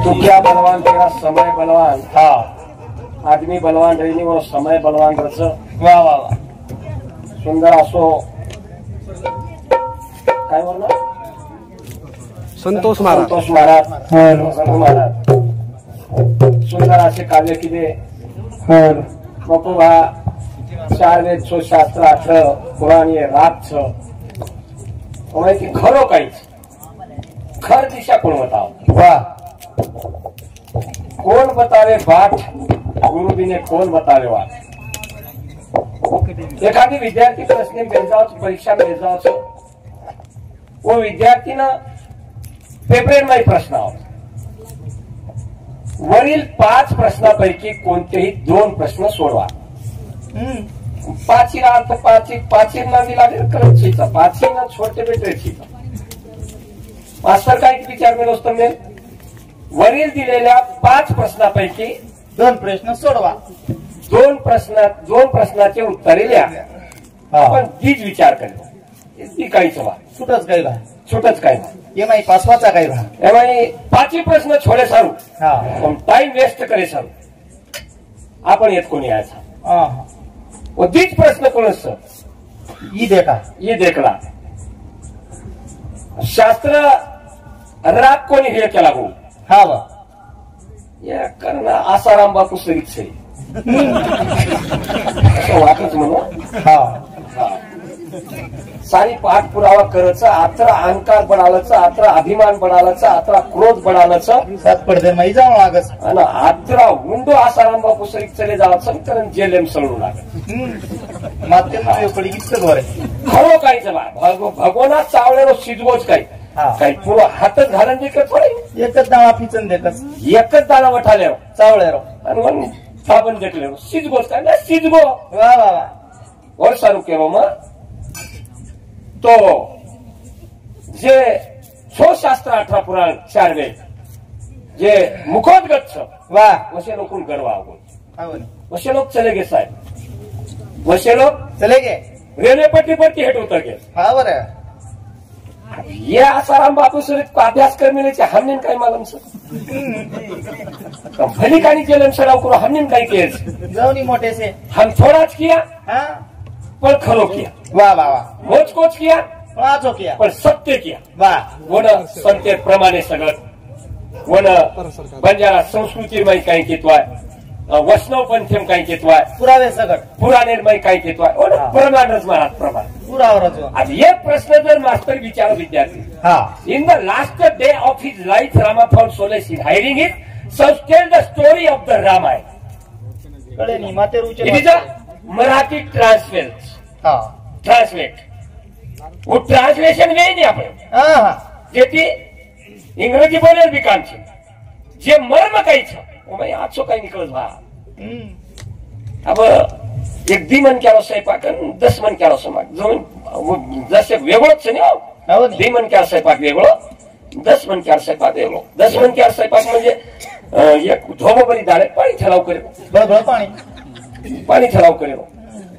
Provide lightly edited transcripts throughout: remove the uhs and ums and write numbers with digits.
तू क्या बलवान तेरा समय बलवान। हाँ आदमी बलवान रही वो समय बलवान रच। वाह वाह वाह सुंदर असो काय म्हणणार संतोष महाराज संतोष महाराज सुंदर असे काव्य किती नको बा 4 वेद 6 शास्त्र 8 पुराण ये रात छ माहिती खरो काहीच खर दिशा कोण बताव वाह कोण बतावे बाट गुरुजीने कोण बतावे वाट। एखादी विद्यार्थी प्रश्न भेजावच परीक्षा भेजावच वो विद्यार्थीनं पेपरेमध्ये प्रश्न वरील 5 प्रश्नापैकी कोणतेही 2 प्रश्न सोडवा। 5 अर्थ 5 नाही लागेल करत 5 छोटे बेटे मास्तर काय विचार केलं असतं मी वरील दिलेल्या 5 प्रश्नापैकी 2 प्रश्न सोडवा। 2 प्रश्नाचे उत्तरे लिहा। आपण तीच विचार करतो ती काहीच वा सुटच काही भा छोटच काय एमाई पाचवाचा काही भा एमाई 5 प्रश्न छोडे सारू हा टाइम वेस्ट करे सारू आपण येत कोणी यायचा हां वो तीच प्रश्न कोण असतं ये देखला शास्त्र राग कोणी हे केला हो हा वा या कारण आसाराम बापू सरीत से वाटच म्हणून हा सारी पाठपुरावा करायचा आत्रा अहंकार बनालाचा आत्रा अभिमान बनालाचा आत्रा क्रोध बनालाचा 7 पडदे माई जाऊ लागस आणि आत्रा उंडो आसाराम बापू सरीत चले जावाचं कारण जेलेम सळू लागत माते मध्ये पडी किती वर खरो काहीच बा भगवाना चावलेलो शिजवोच काही पुरो हातच घालून दे थोडे एकच दावा पिचन देखस एकच दाना वठाले चावळे रो आणि मग साबण देखले शिजगोच काय ना शिजगो वा वा वा और सारू केव मग तो जे 6 शास्त्र 18 पुराण 4 वेद जे मुखोद्गत छ वा वसे लोकून गरवा आगो आवनी वसे लोक चले गे साहेब वसे लोक चले गे रेल्वे पट्टी पर हेट उतर गे हा बरं ये आसाराम बापू सरित अभ्यास करने हमने काय मालूम सर भली कहानी जेलम सड़ाव करो हमने काय किया जाऊनी मोटे से हम थोड़ाच किया हाँ पर खरो किया वाह वाह वाह मोज कोच किया वाचो किया पर सत्य किया वाह वन संते प्रमाणे सगळं वन बंजारा संस्कृती मध्ये काही केतवाय वैष्णव पंथम काही केतवाय पुरावे सगट पुराणे मध्ये काही केतवाय प्रमाणच महाराज प्रमाण पुरावरच आज एक प्रश्न जर मास्टर विचार विद्यार्थी हा in the last day of his life Rama found solace in hearing it so tell the story of the Ramayana कळे नी माते रुचे it is a Marathi translate वो ट्रान्सलेशन वे नाही आपण हा जे ती इंग्रजी बोलेल बी काम छे जे मर्म काही छ ओ भाई आजो काही निकळत बा अब एक दी मन क्यारो स्वयंपाक 10 मन क्यारो स्वयंपाक जो जसे वेगळोच छे हो दी मन क्यारो स्वयंपाक वेगळो 10 मन क्यारो स्वयंपाक वेगळो 10 मन क्यारो स्वयंपाक म्हणजे एक धोबो बरी दाळे पाणी ठेलाव करे बरोबर पाणी ठेलाव करे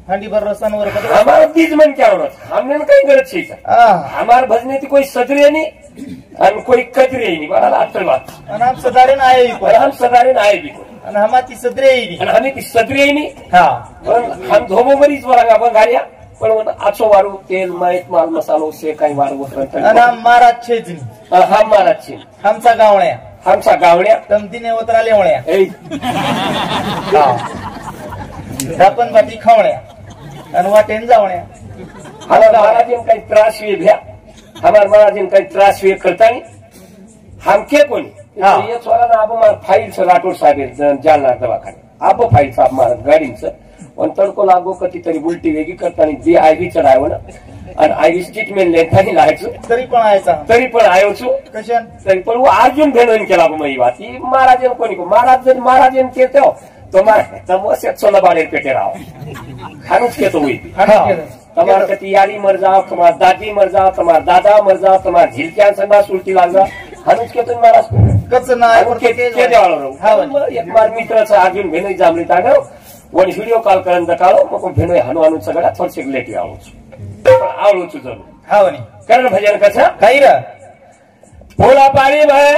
हंडी भर रसन वर हमारा 20 मन क्यारो हमने काही गरज छे हमार भजने ती कोई सदरे नहीं और कोई कदरे नहीं बड़ा अटल बात आणि हम सदारे ना आए और हम सदारे ना आए भी आणि हमाती सदरे ही आणि हमें ती सदरे ही नहीं हा हम धोबो बरीच वरंगा बंगारिया पण आचो वारू तेल माईत माल मसालो से काही वारू आणि हम महाराज छेज हम महाराज छे हमचा गावण्या तमतीने उतरा लेवण्या आपण बाती खावण्या आणि वाटेन जावण्या हमार महाराज काही त्रास हुए भ्या हमार महाराज काही त्रास हुए करता नहीं हम के कोनी ये छोरा ना अब मार फाइल से राठोड साहेब जालना दवाखाने अब फाइल साहब मार गाड़ी से और तड़को लागो कति तरी उल्टी वेगी करता नहीं बी आयवी चढायो ना आणि आयवी स्टेटमेंट लेता नहीं लायचो तरी पण आयो छु कशान तरी पण वो अर्जुन भेणन केला मई बात ही महाराज कोणी को महाराज केते हो तुम्हारे सोना बाड़े पेटे रहो खानुच के तो हुई तुम्हारे कति यारी मर जाओ तुम्हार दादी मर जाओ तुम्हार दादा मर जाओ तुम्हार झिलक्या संगास उल्टी लाग जाओ खानुच के तो महाराज कच ना के देवाळो रहो एक बार मित्राचा अर्जुन भेणई जामली तागो वणी व्हिडिओ कॉल करन दकाळो मग भेणई हनु हनु सगळा थोडसे लेट आवो पण आवळो छु जरूर हा वणी करण भजन कसा काही र भोला पाणी भय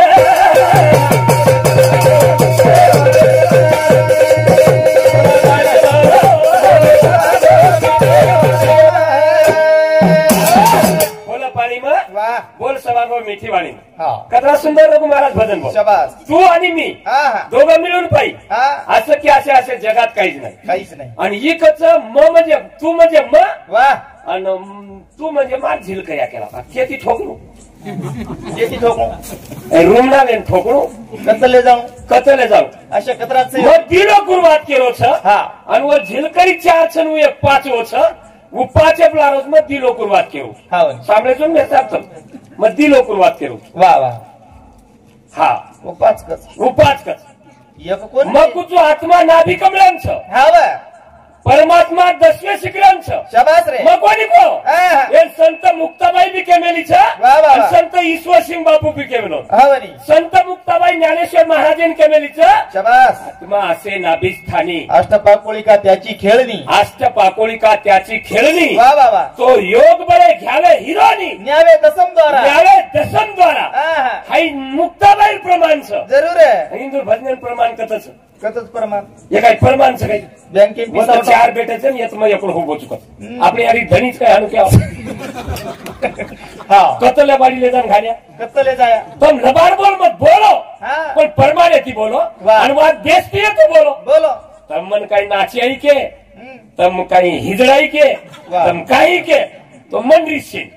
महाराज भजन बोल. शाबास. तू आणि मी हा हा दोघं मिळून पाहिजे. हा असं की असे जगात काहीच नाही. काहीच नाही. आणि इकडच म म्हणजे तू म्हणजे म वा आणि तू म्हणजे मा झिल कया केला खेती ठोकणू येते ठोकू रूम लागेल ठोकणू कतले जाऊ कतले जाऊ अशा कतराच मग दिलो गुरुवात केलो छ हा आणि वो झिलकरी 4 छ नु एक 5 हो छ वो 5 प्लारोस मग दिलो गुरुवात केलो हा सामने जो मैं साहब मग दिलो गुरुवात केलो वा वा हा वो 5 कच वो 5 कच एक कोण मग कुछ आत्मा नाभि कमलां छ हा वा परमात्मा 10वें शिखरां छ शाबास रे मग कोणी को हा हे संत मुक्ताबाई बी केमेली छ वा वा आणि संत ईश्वर सिंह बापू बी केमेलो हा वनी संत मुक्ताबाई ज्ञानेश्वर महाराजांनी केमेली छ शाबास. आत्मा असे नाभिस्थानी अष्टपाकोळिका त्याची खेळणी अष्टपाकोळिका त्याची खेळणी वा वा वा तो योग बळे घ्यावे हिरोनी न्यावे दसम द्वारा घ्यावे दसम द्वारा हा हा हाई मुक्ताबाई प्रमाण छ जरूर आहे हिंदू भजन प्रमाण कतच कतच प्रमाण हे काय प्रमाण छ काही बँकेत मग तर 4 भेटायचं येत मग एकूण हो बोचुकत आपली यारी धनीच काय आणू क्या हा कतल्या बाडीले जाऊन घाल्या कतले जाया तुम लबाड बोल मत बोलो हा पण परमाने ती बोलो वाह. आणि वाद बेस्ती तो बोलो बोलो तम मन काही नाचियाई के तम काही हिजड़ाई के वाह. तम काही के तो मन रीस से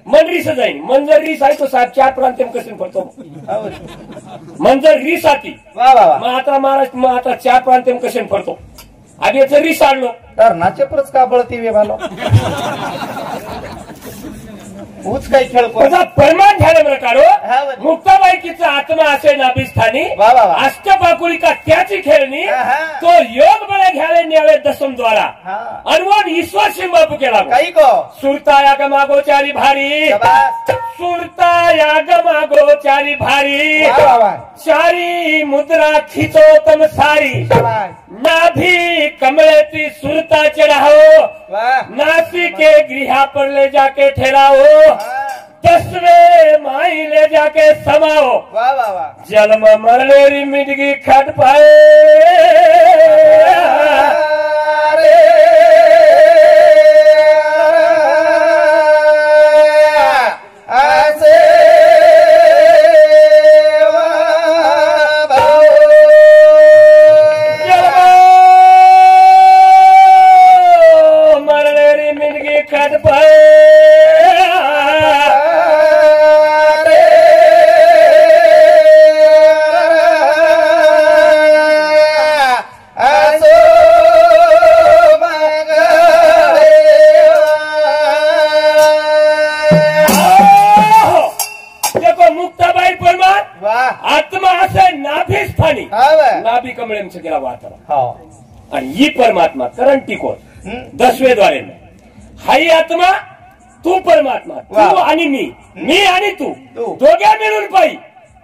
मन रीस जाईन मन जर रीस आहे तो 7-4 प्रांत कसून पडतो मन जर रीस आती वा वा वा मग आता महाराष्ट्र मग आता 4 प्रांत कसून पडतो आधी याचं रीस आणलो तर नाचे परच का बळती वे भालो उच काही खेळ कोण त्याचा परमान झालं बरं काढो हा बरं. मुक्ताबाईकीचा आत्मा असे नाभिस्थानी वा वा वा अष्टपाकुळिका त्याची खेळणी हा, हा. तो योग बळे घ्यावे न्यावे दसम द्वारा हा अनवोन ईश्वर सिंह बापू केला काही को सुरताया गमागोचारी भारी शाबास. सुरताया गमागोचारी भारी वा वा वा चारी मुद्रा खिचो तम सारी शाबास. नाभि कमले ती सुरता चढ़ाओ वा नासी के गृहा पर ले जाके ठहराओ हा. 10वें माई ले जाके समाओ वा वा वा जन्म मरनेरी मिटगी खट पाए अरे असे वा भाऊ. जन्म मरनेरी मिटगी खट पाए नाभि कमळेम गेला वातावरण आणि ही परमात्मा करंटी कोण 10वें द्वारे हाई आत्मा तू परमात्मा तू आणि मी आणि तू दोघे मिळून पाहिजे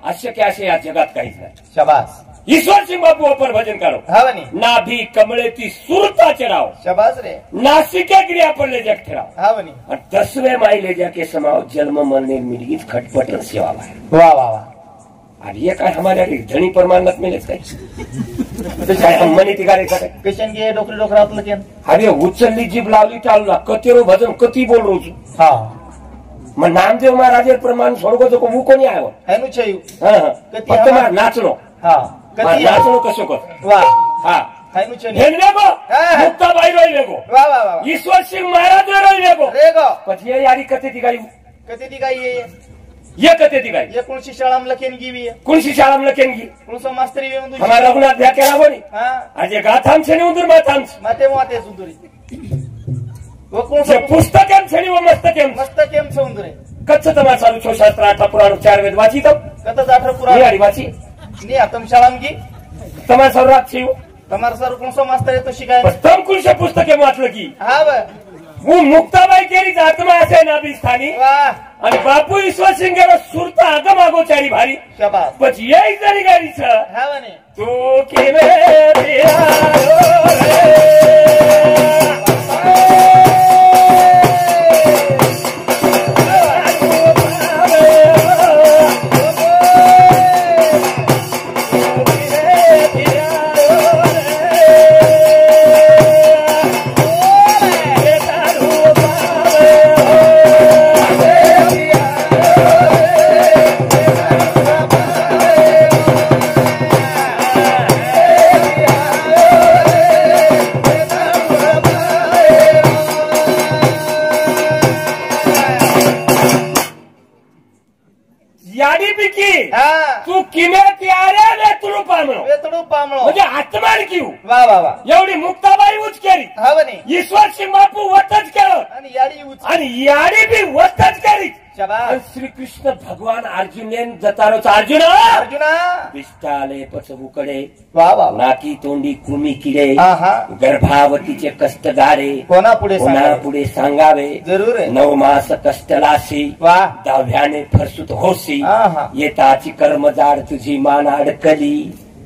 अशक्य असे या जगात काहीच नाही. शाबास. ईश्वर सिंह बापू अपन भजन करो हावनी नाभि कमळे ती सुरता चढ़ाओ शाबास रे नासिके क्रिया पर ले जाके ठहराओ हावनी और 10वें माई ले जाके समाओ जन्म मरने मिली खटपट सेवा वा वा वा और ये काय हमारे धनी परमानत मिलेच काही काय हम मनी तिगारे काय पेशंट गे डोकरी डोकरातलं केन अरे उचलली जीभ लावली टाळला कतेरो भजन कती बोल रोज हा मग नामदेव महाराजे प्रमाण स्वर्ग जो वो कोणी आयो है नु छयू हां फक्त मार नाचलो हा कती नाचलो कसो कर वा हा है नु छयू हेनवे को मुक्ताबाई रोई लेगो वा वा वा ईश्वर सिंह महाराज रोई लेगो रेगो પછી ये यारी कते दिगाई कते दिगाई ये कते दिगाई ये कोणशी शाळाम लखेन गिवी कोणशी शाळाम लखेनगी कोणसो मास्तरी वेंदू हमारा रघुनाथ भ्या केला बोनी हा आज गाथाम छेनी उंदर माथाम माते माते सुंदरी वो जे कोणसो पुस्तकेम छेनी व मस्तकेम मस्त केम सौंदर्य कच्च तमा चालू छो शास्त्र 8 पुराण 4 वेद वाची तम कत 18 पुरा ये यारी वाची नी आतम शाळाम गी तमा सर्वात छीव તમાર સર કોણસો માસ્તર તો શીખાય तम कुलशे पुस्तके वाचलं की હા વે वो मुक्ताबाई केरी आत्मा असे नाभी स्थानी વાહ आणि बापू ईश्वर सिंह गेलो सुरता आगम आगोचारी भारी શાબાશ પછી ये जरी गाडी छ હા વે ને तू केवे बिहारो त्यारे वेतरू पामळो वेतडू पामळो म्हणजे आत्मान किव वा वा वा एवढी मुक्ताबाई उच केली हा बनी ईश्वर सिंग बापू वतच केलं आणि याडी उच आणि याडी बी वतच केली शाबास श्रीकृष्ण भगवान अर्जुनेन जतारोचा अर्जुन अर्जुना विष्टाले पचबुकडे वा वा वा. नाकी तोंडी कुमी किडे हा हा गर्भावतीचे कष्ट गारे कोणा पुढे कोणा सांगावे? पुढे सांगावे जरूर आहे 9 मास कष्टलासी वा दहाव्याने फरसूत होसी हा हा येताची कर्मजाड तुझी मान अडकली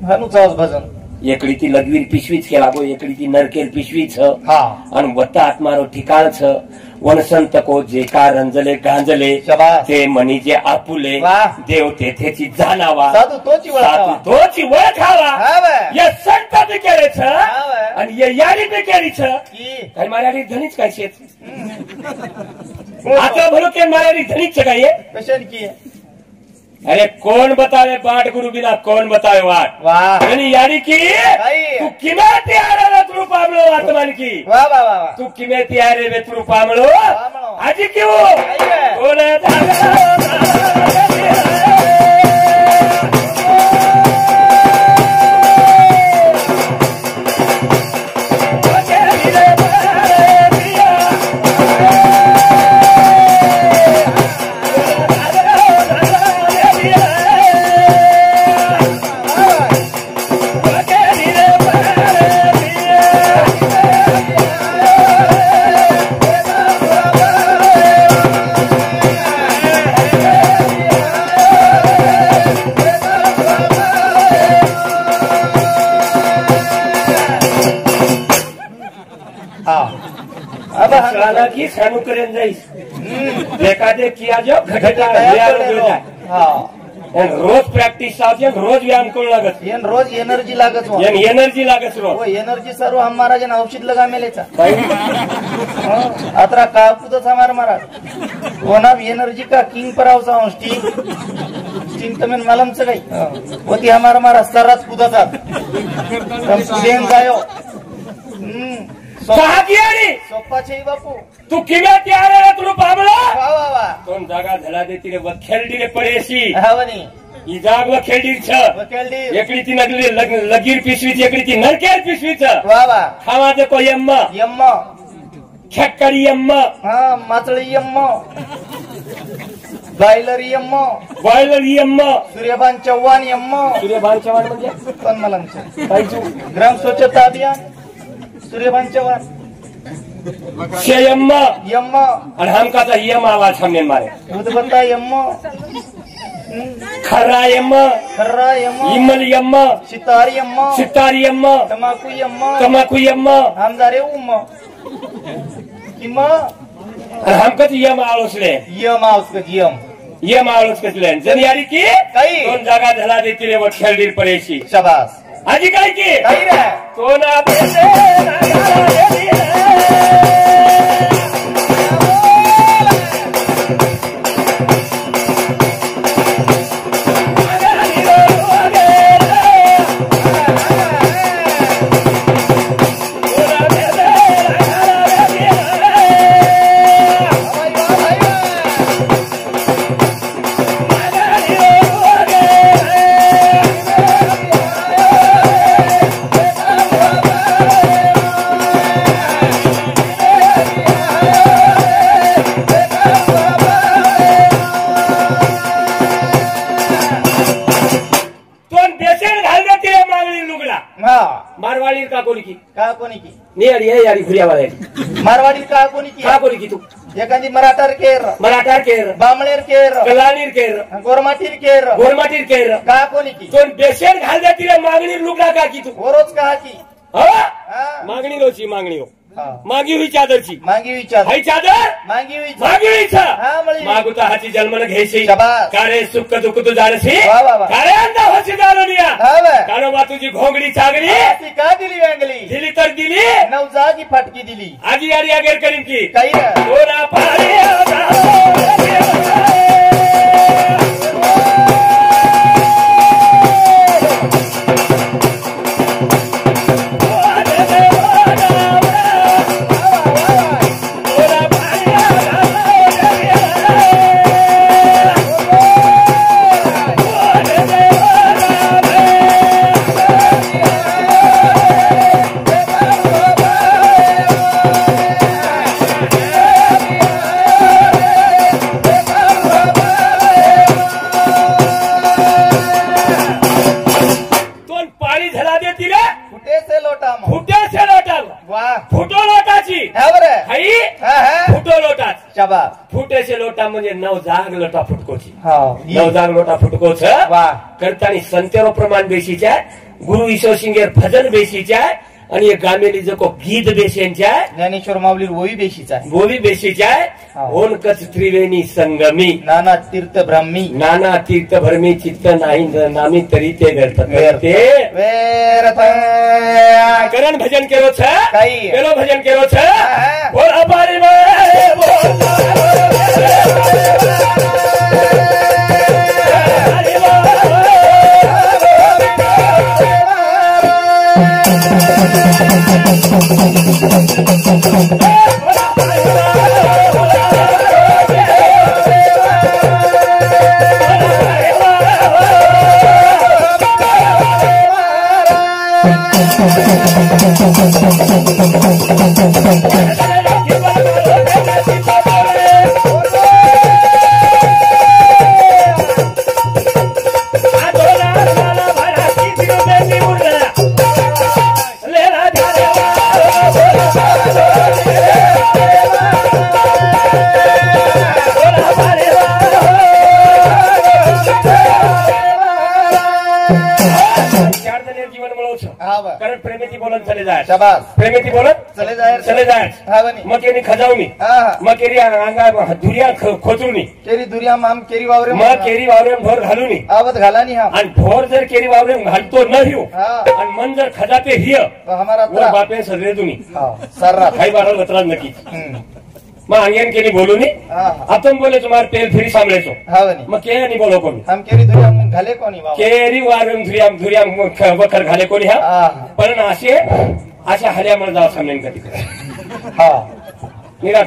हनुचाच भजन एकडी ती लघवीर पिशवीच केला गो एकडी ती नरकेर पिशवीच हा आणि वत्ता आत्मारो ठिकाणच वनसंत को जे का रंजले गांजले शाबास ते मनी जे आपुले वा. देव तेथेची जाणावा साधू तोची ओळखावा साधू तोची ओळखावा हा बा. या संत बी केलेच हा बा. आणि या याडी बी केलीच की काय मराठी धनीच काय शेत आता भलो के मराठी धनीच काय ये? कशाने की अरे कौन बतावे बाट गुरु बिना कौन बतावे वाट वा आणि याडी की काही. तू किमे त्यारे तुरु पामलो आत्मान की वा वा वा वा तू किमे त्यारे वे तुरु पामलो पामलो. आजी क्यों काही आहे. कोण हा अब साला की सानू करेन जाईस देखा दे किया जो घटका हा रोज प्रॅक्टिस आवते रोज व्यायाम करू लागत ಏನ್ ರೋಜ್ ಎನರ್ಜಿ लागत हो एनर्जी लागत रोज एनर्जी सर्व हम महाराज औषध लगा मेलेचा अतरा का कुदच हमार महाराज कोणा एनर्जी का किंग पर आवसा स्टीम स्टीम तमेन मालमच काही होती हमार महाराज सर्रात कुदतात सेम जायो सहा कियारी सोप्पा छे बापू तू किमे त्यारे तुरु पामलो वा वा वा दोन जागा झला देती रे वखेलडी रे पडेशी हावनी ही जाग वखेलडी छ वकेलडी एकडी ती नगली लगीर पिशवीच एकडी ती नरकेर पिशवीच वा वा खावाचे को यम्म यम्म खेक्कडी यम्म हा माचळी यम्म बायलर यम्म बॉयलर यम्म सूर्यभान चव्हाण यम्म सूर्यभान चव्हाण म्हणजे पण मलमचे कायचू ग्राम स्वच्छता अभियान सूर्यभान चव्हाण शे यम्म यम्म आणि हमकाचा यम आवाज हमने मारे उदबत्ता यम्म खर्रा यम्म खर्रा यम्म इमल यम्म सितार यम्म सितार यम्म तमाकू यम्म तमाकू यम्म आमदारे उम्म किम्म आणि हमकाच यम आळसले यम आवस्क यम यम आळस कसले जन यारी की काही. दोन जागा झला देती रे वखेलडी पडेशी शाबास आजी काय की काही रे तो ना बेटे ना देती रे हा मारवाडी का कोणी की का कोणी की नियारी है यारी घुरियावाले मारवाडी का कोणी की का कोणी की तू एखादी मराठार केर मराठार केर बामळेर केर कलानीर केर गोरमाटीर केर गोरमाटीर केर का कोणी की दोन बेशेर घाल देती रे मागणी लुगडा का की तू ओरोज का की हा हा मागणी रोची मागणी हो हा. मागी हुई चादरची मागी विचार हाई चादर मागी विचार मागी हुईचा हा मळी मागुता हाची जन्मन घ्यायची शाबास. कारे सुख दुःख तू जाणशी वा वा वा कारे अंदा होशी जाणूनिया हा वा कानोबा तुझी घोंगडी चागडी ती का दिली वेंगली दिली तर दिली नऊ जागी फाटकी दिली आजी यारी अगेर करीन की काही रे ओरा पारे म्हणजे नवजाग लोटा फुटकोची हा नवजाग लोटा फुटकोच वा करताना संतेरो प्रमाण बेसीच्या गुरु ईश्वर सिंगेर भजन बेसीच्या आणि एक गामेली जको गीत बेसेंच्या ज्ञानेश्वर माऊली वही बेशीचा आहे गोवी बेसीच्या ओन कच त्रिवेणी संगमी नाना तीर्थ ब्राह्मी नाना तीर्थ भरमी चित्त नाही नामी तरी ते व्यर्थ ते करण भजन केलो छ काही केलो भजन केलो छ बोल अपारी कारण प्रेमेती बोलत चले जाय शाबास प्रेमेती बोलत चले जाय हा बनी मग केरी खजावणी मग केरी अंगा धुरिया खोचून केरी दुरिया माम केरी वावरे मग केरी वावरे भोर घालून आवत घालानी हा आणि भोर जर केरी वावरे घालतो न हिव आणि मन जर खजाते हिय हमारा वर बापे सगळे तुम्ही सर्रा काही बारा वतरा नक्की मग अंगेन केली बोलू नी आपण बोले तुम्हाला तेल फिरी सांभाळायचो हा बनी मग के नाही बोलो कोणी हम केरी दुरिया घाले कोणी केरी वावरे धुरिया वखर घाले कोणी हा पण अशा हल्यामुळे जावं सामने कधी हा निरा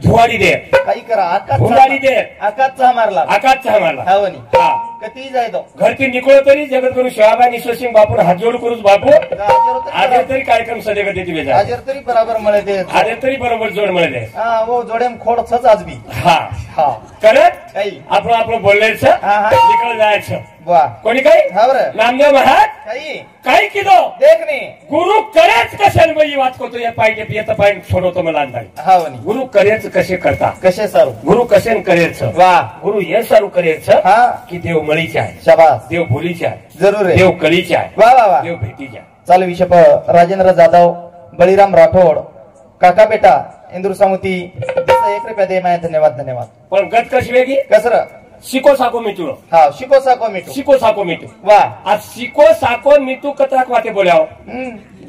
धुवाडी दे काही करा धुवाडी दे आकाशचा मारला आकाशचा मारला हा बनी हा कधी जाय तो घरती निकळो तरी जगत करू शिवाबाई ईश्वरसिंग बापूर हात जोड करूच बापू आज तरी कार्यक्रम सदैव देते बेजा आज तरी बराबर मळे दे आज तरी बरोबर जोड मिळे दे हा वो जोडेम खोडच आज बी हा हा करत काही आपलं बोलल्याचं निकळ जायचं वा कोणी काही हा बरं नामदेव महाराज काही काय किलो देखणे गुरु करेच कशाने बाई वाद करतो या पाहिजे येतं पाहिजे सोडवतो मला अंदाज हा बनी गुरु करेच कसे करता कसे सारू गुरु कसे करेच वा गुरु हे सारू करेच हा की देव मळीचे आहे शाबास देव भोलीचे आहे जरूर आहे देव कळीचे आहे वा वा वा देव भेटीचे आहे चालू विषय राजेंद्र जाधव बळीराम राठोड काका बेटा इंदूर सामुती 1 रुपया दे माया धन्यवाद पण गत कशी वेगळी कसर शिको साको मिटू हा शिको साको मिठू शिको साको मिटू वा आज शिको साको मिटू कतराक वाते बोल्याव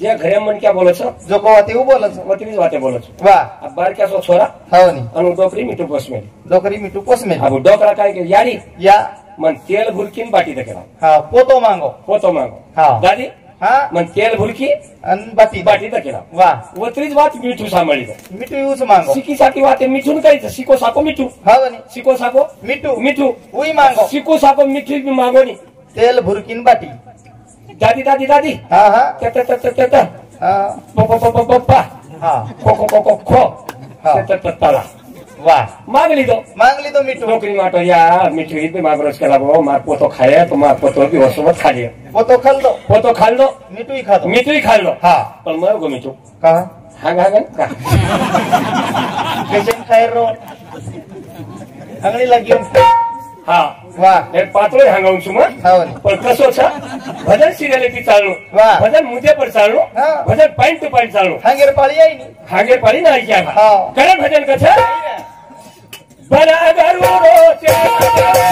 जे घरे मन क्या बोलच जो को वाते वो बोलच वतीच वाते बोलच वा अब बारक्या सो छोरा हावनी अनु डोकरी मिटू बसमेल डोकरी मिठू पोसमेल अब डोकरा काय के यारी या मन तेल भुरकीन बाटी दकेला हा पोतो मांगो पोतो मागो हा दादी हा मन तेल भुरकी अन बाटी बाटी दकेला वा वत्रीच वात मिठू सांभाळी मिठू यूज मांगो सिकी साकी वाते मिठून कायचं शिको साको मिठू हावनी शिको साको मिठू मिठू उई मांगो शिको साको मिठी भी मागोनी तेल भुरकीन बाटी दादी दादी दादी हा हा तता हा पप्पा हा खो खो हा. तत्ताला वा मागली तो मिठू नोकरी माटो या मिठू ही मागरोज केला भाऊ मार पोतो खाया तो मार पोतो भी सोबत खाली पोतो खाल्लो पोतो खाल्लो मिठू ही खातो मिठूही खाल्लो हा पण मर गो मिठू का हांगा का कसे खायर रो अंगडी लागी हा वा पातळी हांगावून सुमा हावनी पण कसो छा भजन सिरियलिटी चालू वा. भजन मुद्दे पर चालू हा. भजन पॉइंट टू पॉइंट चालू हांगेर पाळी आई नी हागे पारी नाही क्या हा. करे भजन कथा बना गरुरो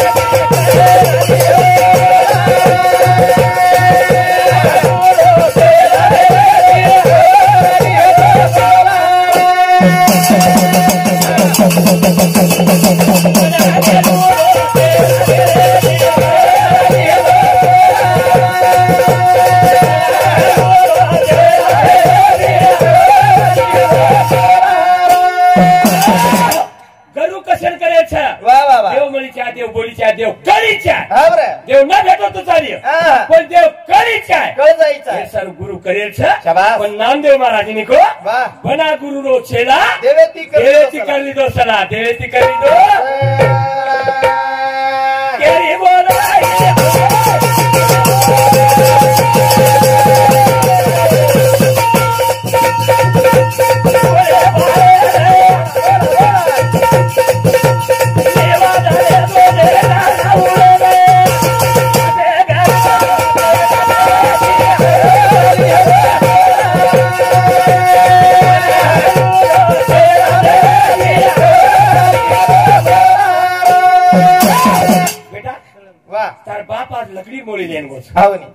गरु कशन करायचं वा वा वा देव मळीच्या देव बोलीच्या देव कळीच्या हा बरं देव न भेटो तो चाली हा. पण देव कळीच्या कळ जायचं हे सर गुरु करेल शाबास. पण नामदेव महाराज को वा बना गुरु रो छेला देवेती देवेती कर ली दो सला देवेती कर ली दो केरी बोला हा म्हणे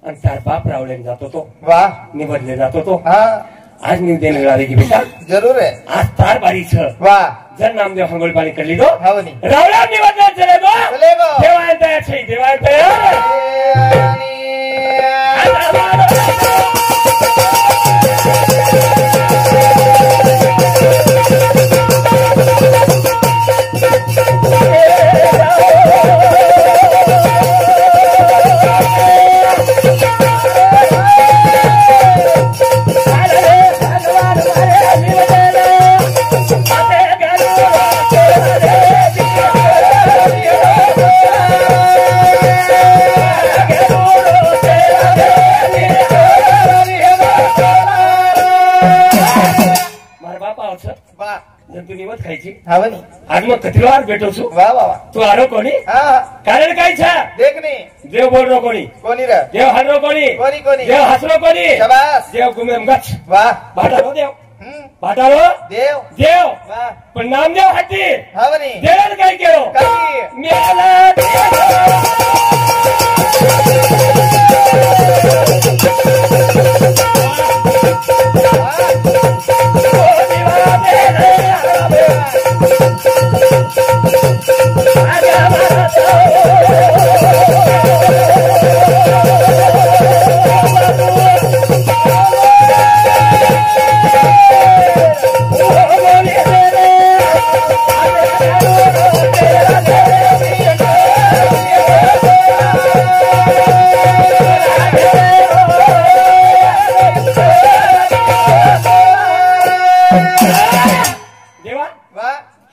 आणि तार बाप रावल्याने जातो तो वा निवडले जातो तो हा आज निवेदन मिळाले की बेटा जरूर आहे आज तार बारीच वा जर नामदेव हंगोल पाणी करली दो हा म्हणे रावला निवडला चले दो चलेगो देवांत छै देवांत निवत खायची हा म्हणे आज मग कथिवार भेटवसू वा वा वा तू आरो कोणी हा कारण काय छा देख नी देव बोलरो कोणी कोणी रे देव हररो कोणी कोणी कोणी देव हसरो कोणी शाबास देव गुमेम गच वा भाटारो देव हम्म भाटारो देव देव वा पण नामदेव हत्ती हा म्हणे देवाने काय केलं काही मेला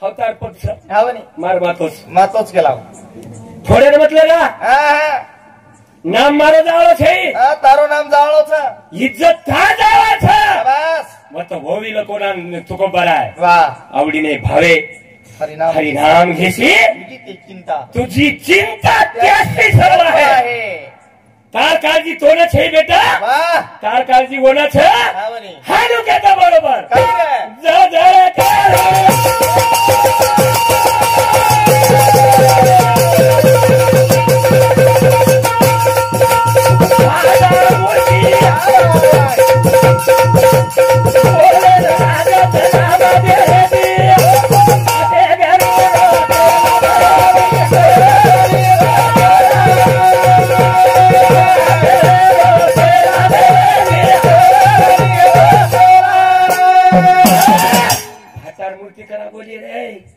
अवतार पक्ष हा म्हणे मार मातोच मातोच केला थोडे म्हटलं ना हा हा नाम मारो जावळो છે તારો નામ જાળો છે इज्जत था जावा છે બસ મત હોવી લોકોના તુકો ભરાય વાહ आवडीने भावे हरिनाम हरिनाम घेशी तुझी ती चिंता तुझी चिंता त्याची सर्व आहे तार काळजी तोने છે बेटा वाह तार काळजी होना છે हा म्हणे हाडू केता बरोबर काय काय जळ जळ कर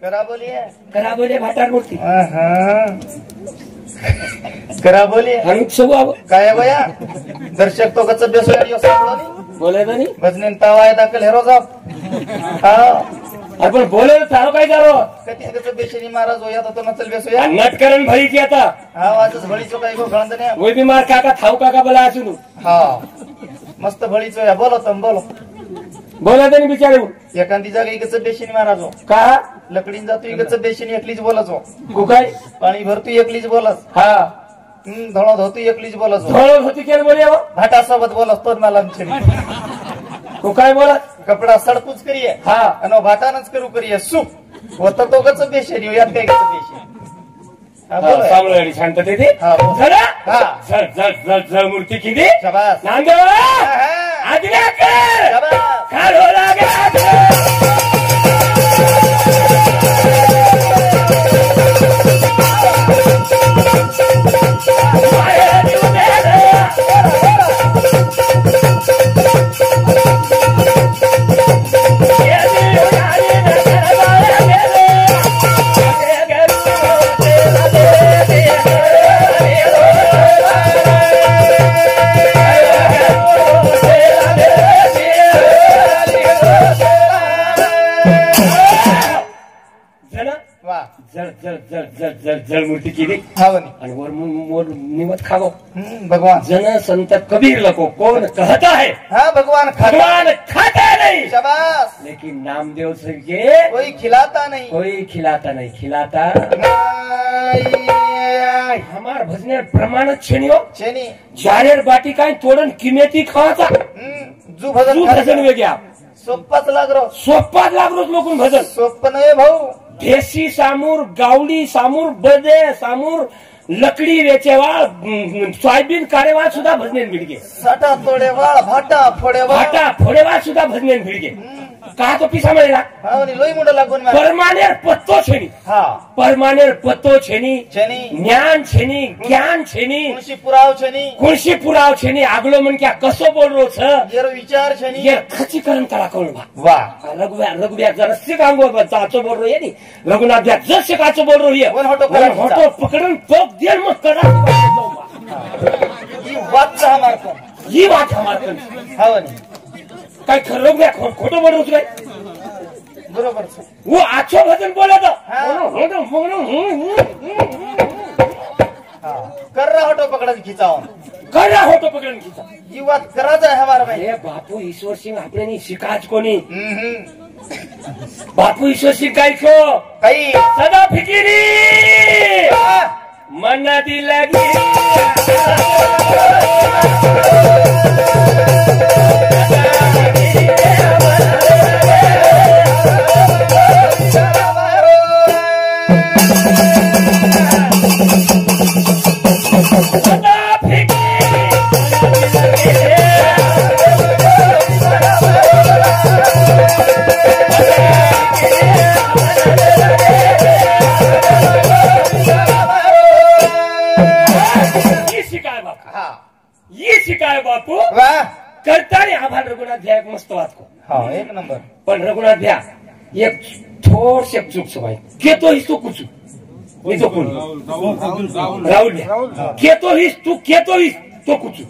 करा बोलिए करा बोले भाटार मूर्ती करा बोलिए आणि सब काय बया दर्शक तो कच्चा बेसोया सांगलो नी बोले तो नाही भजनेन तवाय दाखल हेरो जाव हा आपण बोले थारो काय करो कधी कच्चा बेशनी महाराज होया तो नचल बेसोया नटकरण भरी की आता आवाजच भळीचो काय गो गळंदने वही बीमार काका थाऊ काका बोला असू हा मस्त भळीचो या बोलो तुम बोलो बोला तरी बिचारे एखादी जागा इकडचं बेशनी महाराज हो का लकडीन जातो इकडचं बेशनी एकलीच बोलच हो कुकाय पाणी भरतो एकलीच बोलस हा धोळा धोतो एकलीच बोलस हो धोळ होती केलं बोले भाटा सोबत बोलस तो मला आमची कुकाय बोला कपडा सडपूच करिये हा आणि भाटानच करू करिये सुप होत तो कच बेशनी यात काय कच बेशनी सावळी शांतते ते हा जरा हा जळ जळ जळ जळ मूर्ती किती शाबास नांदेव आज्ञा कर शाबास खालो लागे जळ मूर्ती केली आणि वर मोर निमत खावो भगवान जन संत कबीर लको कौन कहता है हाँ भगवान खाता नहीं शाबाश लेकिन नामदेव से कोई खिलाता नहीं खिलाता हमार भजने प्रमाण छेनियो छेनी जारेर बाटी काय तोडन किमेती खावाचा जू भजन वेगळ्या सोप्पाच लागरो लोकून भजन सोप्प नाही भाऊ देशी सामूर गावडी सामूर बदे सामूर लकडी वेचेवाळ सोयाबीन काढेवाळ सुद्धा भजनेन भिडगे साठा तोडेवाळ भाटा फोडेवाळ भाटा फोडेवाळ सुद्धा भजनेन भिडगे का तो पिसा મળેલા લોહી મુંડા લાગોન પરમાનેર પત્તો છેની હા પરમાનેર પત્તો છેની છેની જ્ઞાન છેની જ્ઞાન છેની કુણસી પુરાવ છેની કુણસી પુરાવ છેની આગલો મન ક્યાં કસો બોલરો છે येरो विचार छेनी ये खचीकरण करा कोण बा वाह रघुव्या जरा सिकांगो चाचो बोल रही है नी रघुनाथ भ्या जस सिकाचो बोल रही है वन होटो पकडून पोक देर मग करा ही बात हमार को ही बात हमार को हाव नी काय खरं बघ खोटं बोलूच नाही बरोबर वो आछो भजन बोलत कर रहा होटो पकड़न खिचाओ कर रहा होटो पकड़न खिचा ही बात करायचं आहे हमारा भाई अरे बापू ईश्वर सिंह आपले नी शिकाच कोणी बापू ईश्वर सिंह काय खो काही सदा फिकिरी मन दी लगी बापू करताना आभार रघुनाथ भ्या एक मस्त वाद को हाँ एक नंबर पण रघुनाथ भ्या एक थोडसे चूक सवाई केतो हिस तो कुछ मी तो कोणी राहुल भ्या केतो हिस तो कुछ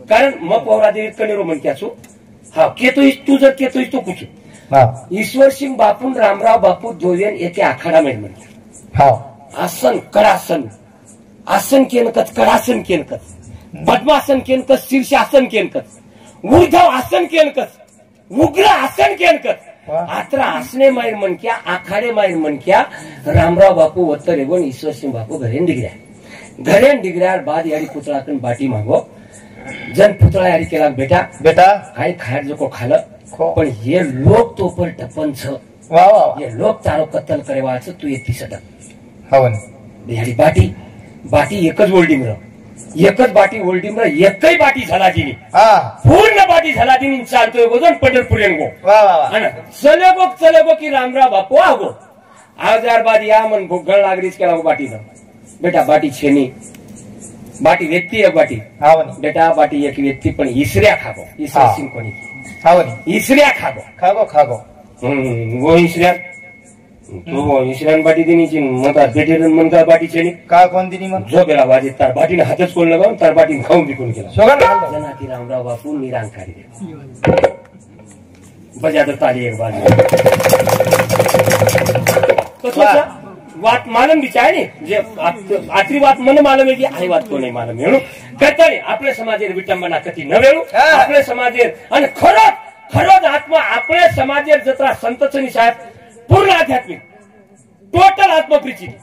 कारण मग पौरा देवीत कनेरो म्हण क्याचो हा केतो हिस तू जर केतो हिस तो कुछ ईश्वर सिंह बापून रामराव बापू दोवेन एके आखाडा मेळ म्हणले हा आसन कडासन आसन केनकच कडासन केनकच पद्मासन केनकस शीर्षासन केनकस ऊर्ध्व आसन केनकस उग्र आसन केनकस आत्रा आसने मायर मनक्या आखाडे मायर मनक्या रामराव बापू वत्तर एवं ईश्वर सिंह बापू घरेन डिग्र्यार बाद यारी पुतळाकन बाटी मागो जन पुतळा यारी केला बेटा काही खाट जो खालं पण हे लोक तो पर टपन छ हे लोक तारो कत्तल करेवाच तू येती सटक यारी बाटी एकच बाटी ओल्डिंग एकही बाटी झाला तिने पूर्ण बाटी झाला तिने चालतोय गोजन पंढरपूर गो चले गो की रामराव बापू आगो आजार बाद या मन भोगळ लागरीच केला बाटी बेटा बाटी छेनी बाटी व्यक्ती एक बाटी बेटा बाटी एक व्यक्ती पण इसऱ्या खागो ईश्वर सिंह कोणी इसऱ्या खागो वो इसऱ्या तो ईश्वरान बाटी दिनी मता भेटेन मनका बाटी छेनी का कोण दिनी मग जो बेला बाजी तार बाटीने हातच कोण लगावून तार बाटीने खाऊन बिकून केला सोगन जनाकी रामराव बापू निरांकारी दे बजा तर ताली एक बाजू तो बात मालूम भी चाहे जे आखरी बात मन मालूम है की आई बात को नहीं मालूम है करता नहीं आपले समाजेर विटंबना कती न वेळू आपले समाजेर आणि खरोच आत्मा आपले समाजेर जत्रा संतचनी साहेब पूर्ण आध्यात्मिक टोटल आत्मप्रचिती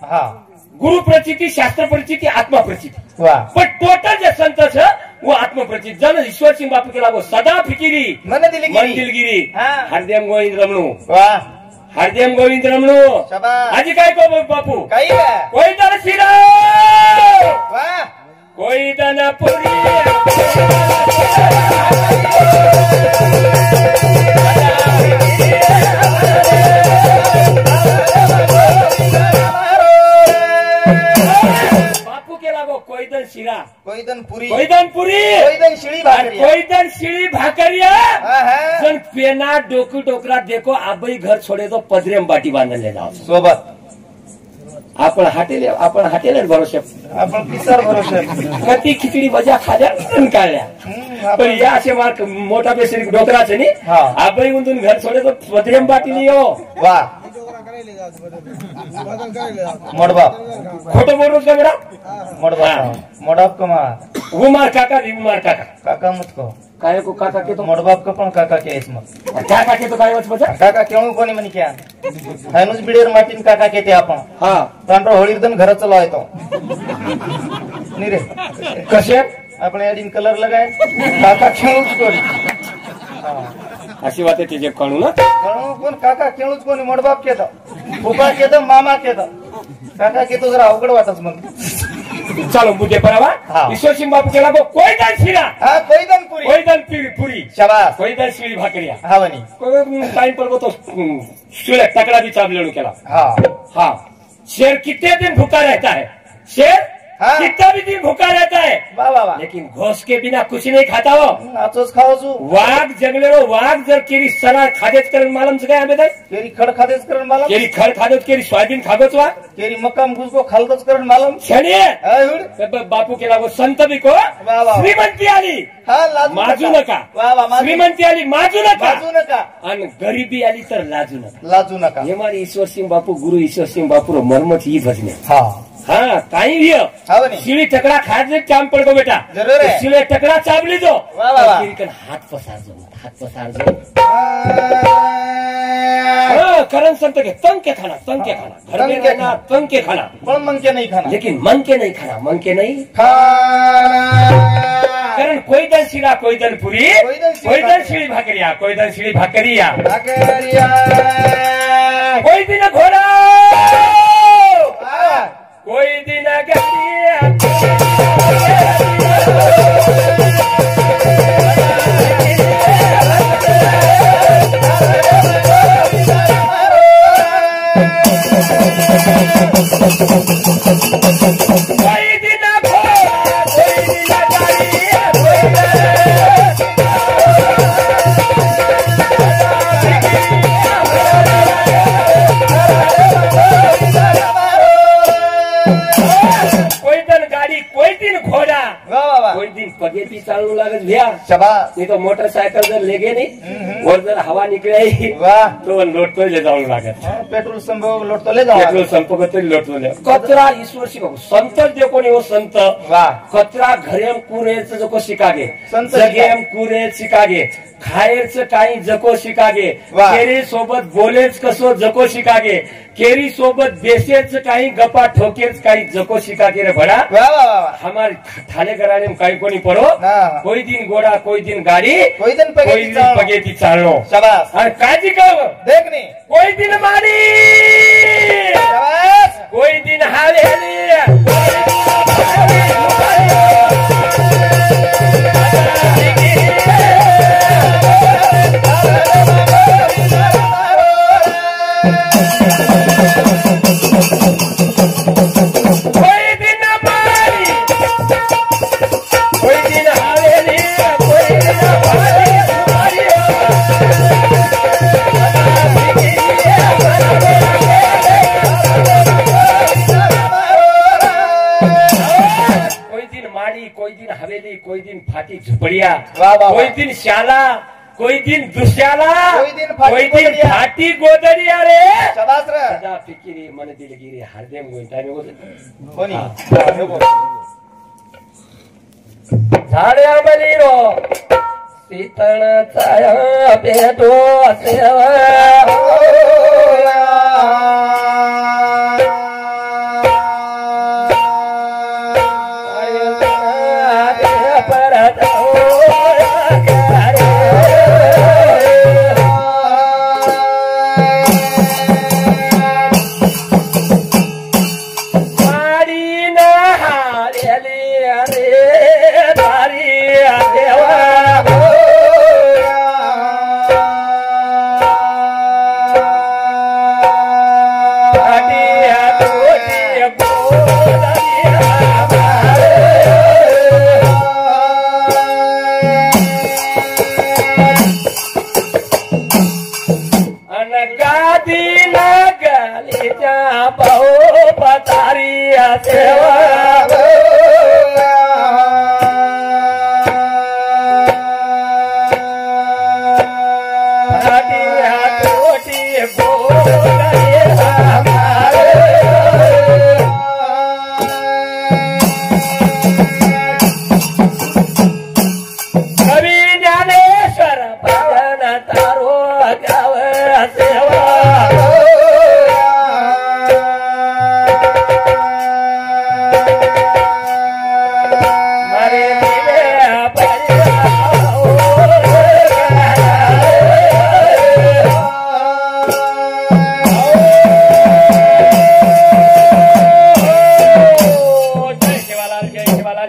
गुरु प्रचिती शास्त्र प्रचिती आत्मा प्रचिती पण टोटल जे संत है वो आत्मप्रचित जन ईश्वर सिंह बापू के लागो सदा फिकिरी मन दिलगिरी हरदेम गोविंद रमणू आज काय को बापू कोई दन शिरा कोई दन पुरी बापू के लागो कोईदन शिरा कोईदन पुरी कोईदन शिळी भाकरिया जन पेना डोकरा देखो आबाई घर छोड़े तो पदरेम बाटी बांधले जाओ सोबत आपण हाटेले भरोसे आपण पिसर भरोसे कती खिचडी भजा खाल्या काढल्या पण या असे मार्क मोठा बेसरी डोकराच नी आबाई उंदून घर छोड़े तो पदरेम बाटी लियो वा मोडबाप खोटं बोलूच का बेटा मोडबाप का उमार काका मुझको काय को काका के तो मोडबाप का पण काका के इसमें काका के तो काय वच बचा काका केवण कोणी म्हणे क्या हानुस बिडेर माटीन काका के ते आपण हा तांडो होळीदन घर चलायतो नी रे कसे आपण एडिन कलर लगाय काका केवणच कोणी अशी बात आहे त्याचे कळू ना कोण काका केवणच कोणी मोडबाप केतो फुका केतो मामा केतो काका केतो जरा अवघड वाटच मग चलो मुद्दे पर आवा। हाँ। ईश्वर सिंह बापू केला को कोई दान शिरा हाँ कोई दन पूरी कोई दान पूरी शाबाश कोई दान शिरी भाकरिया हाँ बनी कोई टाइम पर वो तो सुले तकड़ा भी चाप लेने केला। हाँ हाँ शेर कितने दिन भूखा रहता है शेर हाँ। कितना भी दिन भूखा रहता है वाह वाह वाह लेकिन घोष के बिना कुछ नहीं खाता हो। आचोच खाओ छू वाघ जंगलेरो वाघ जर केरी सरा खादेच करण मालम से काय आंबे केरी खड खादेच करण मालम केरी खड खादोच केरी सोयाबीन खागोच वा केरी मक्काम घुसको खालतोच करण मालम छणे हुड बापू केला वो संत भी को वाह, वाह। श्रीमंती आली हाँ लाजू माजू नका वाह वाह माजू श्रीमंती आली माजू नका लाजू नका आणि गरीबी आली तर लाजू नका। लाजू नका हे मारे ईश्वर सिंह बापू गुरु ईश्वर सिंह बापू मर्मत ही भजने हाँ हाँ काही भी हो हाँ बनी सीढ़ी टकरा खाद ले चाम पड़ गो बेटा जरूर है। सीढ़ी टकरा चाप लीजो वाह, वाह, वाह। हाथ पसार जो हाँ, करण संत के तंग के खाना घर में रहना तंग के खाना पण मन के नहीं खाना लेकिन मन के नहीं खाना मन के नहीं खाना कारण कोई दन सीढ़ा कोई दन पूरी कोई दन सीढ़ी भाकरिया कोई दन सीढ़ी भाकरिया भाकरिया कोई दिन घोड़ा कोई दिन गाड़िया कोई दिन घोड़ा कोई दिन गाड़िया कोई दिन गाड़ी कोई दिन घोड़ा वाह वाह वाह कोई दिन पगेती चालू लागत भैया शाबाश नहीं तो मोटरसाइकिल जर लेगे नहीं और जर हवा निकले वाह तो लोटतो ले जाऊ लागत पेट्रोल संभव लोटतो ले जाओ पेट्रोल संपत तरी लोटतो ले कचरा ईश्वर शिव संत जे कोणी हो संत वाह कचरा घरेम कुरेच जको शिकागे संत जगेम कुरेच शिकागे खायच काही जको शिकागे वाह. केरी सोबत बोलेच कसो जको शिकागे केरी सोबत बेसेच काही गप्पा ठोकेच काही जको शिकागे रे भड़ा वाह वाह वाह हमारे थाने कराने में काही कोणी पड़ो हाँ। कोई दिन घोड़ा कोई दिन गाड़ी कोई दिन कोई पगेती दिन चालनो पगेती चालनो शाबाश और काजी कहो देखनी कोई दिन मारी शाबाश कोई दिन हावेली कोई दिन मारी कोई दिन हावेली कोई दिन मारी कोई दिन माड़ी कोई दिन हवेली कोई दिन फाटी झुपड़िया वाह, वाह, कोई वाह। दिन श्याला कोई दिन दुश्याला कोई दिन फाटी कोई दिन गोदड़िया। फाटी गोदड़िया रे शाबाश रे सदा फिकिरी मन दिलगिरी हरदेम गोइता में कोणी झाड्या बलीरो शीतळ छाया भेटो सेवा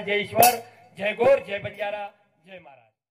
जय ईश्वर, जय गोर, जय बंजारा, जय महाराज.